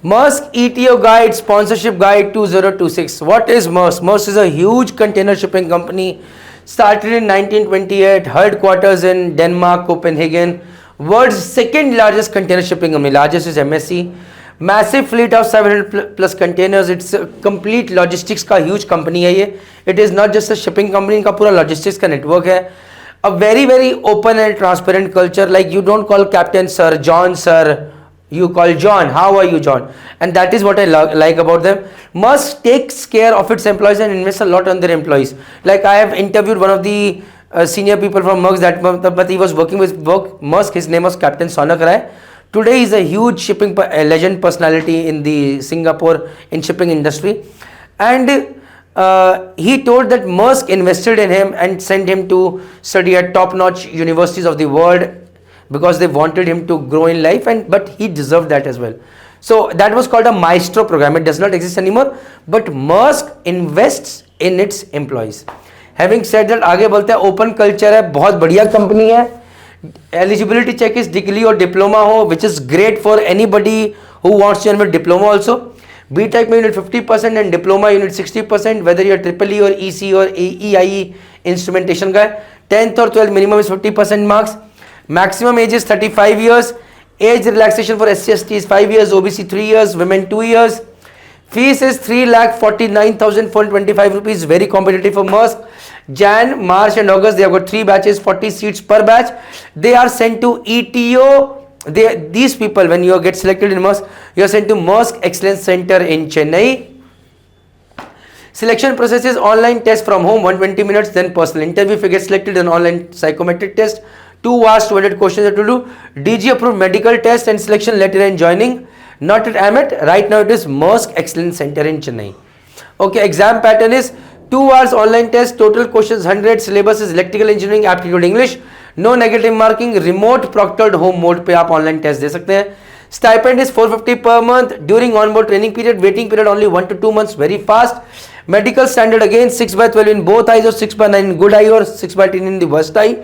Maersk ETO Guide Sponsorship Guide 2026. What is Maersk? Maersk is a huge container shipping company started in 1928, headquarters in Denmark, Copenhagen. World's second largest container shipping company, largest is MSC. Massive fleet of 700 plus containers. It's a complete logistics का huge company है ये. It is not just a shipping company, इनका पूरा logistics का network है. A very very open and transparent culture. Like you don't call Captain Sir, John Sir. You call John. How are you, John? And that is what I like about them. Maersk takes care of its employees and invests a lot on their employees. Like I have interviewed one of the senior people from Maersk but he was working with Maersk. His name was Captain Sonak Rai. Today he is a huge shipping legend personality in the Singapore in shipping industry. And he told that Maersk invested in him and sent him to study at top-notch universities of the world because they wanted him to grow in life, but he deserved that as well. So that was called a Maestro program. It does not exist anymore, but Maersk invests in its employees. Having said that, आगे बोलते हैं open culture है, बहुत बढ़िया company है. Eligibility check is degree or diploma हो, which is great for anybody who wants to join with diploma also. B.Tech में you need 50% and diploma you need 60%, whether you are EEE or EC or EIE instrumentation का. 10th or 12th minimum is 50% marks. Maximum age is 35 years. Age relaxation for SC/ST is 5 years, OBC 3 years, women 2 years. Fees is 3,49,425 rupees. Very competitive for Maersk. Jan, March and August they have got 3 batches, 40 seats per batch. They are sent to ETO. These people, when you get selected in Maersk, you are sent to Maersk Excellence Center in Chennai. Selection process is online test from home, 120 minutes, then personal interview. If you get selected, an online psychometric test, 2 hours, 200 questions have to do. DG approved medical test and selection letter and joining. Not at AMET. Right now it is Maersk Excellence Center in Chennai. Okay, exam pattern is 2 hours online test, total questions 100, syllabus is electrical engineering, aptitude English, no negative marking, remote proctored home mode पे आप online test दे सकते हैं. Stipend is 450 per month. During onboard training period, waiting period only 1 to 2 months, very fast. Medical standard again 6/12 in both eyes or 6/9 in good eye or 6/10 in the worst eye.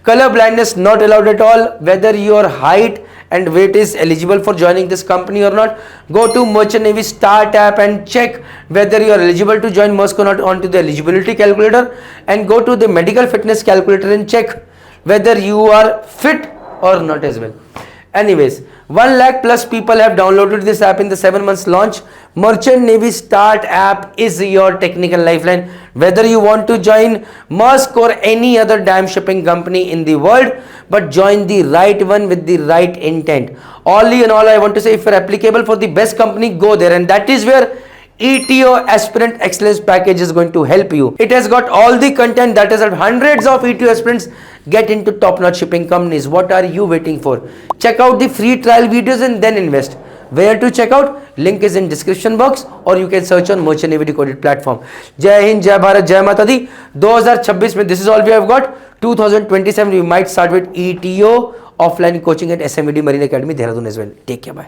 Color blindness not allowed at all. Whether your height and weight is eligible for joining this company or not, go to Merchant Navy Start app and check whether you are eligible to join Maersk or not onto the eligibility calculator, and go to the medical fitness calculator and check whether you are fit or not as well. Anyways, 1 lakh plus people have downloaded this app in the 7 months launch. Merchant Navy Start app is your technical lifeline. Whether you want to join Maersk or any other damn shipping company in the world, but join the right one with the right intent. Only and all I want to say, if you're applicable for the best company, go there, and that is where ETO Aspirant Excellence Package is going to help you. It has got all the content that has helped hundreds of ETO aspirants get into top-notch shipping companies. What are you waiting for? Check out the free trial videos and then invest. Where to check out? Link is in description box, or you can search on Merchant Navy Decoded platform. Jai Hind, Jai Bharat, Jai Mata Di. 2026 में this is all we have got. 2027 we might start with ETO offline coaching at SMVD Marine Academy, Dehradun as well. Take care, bye.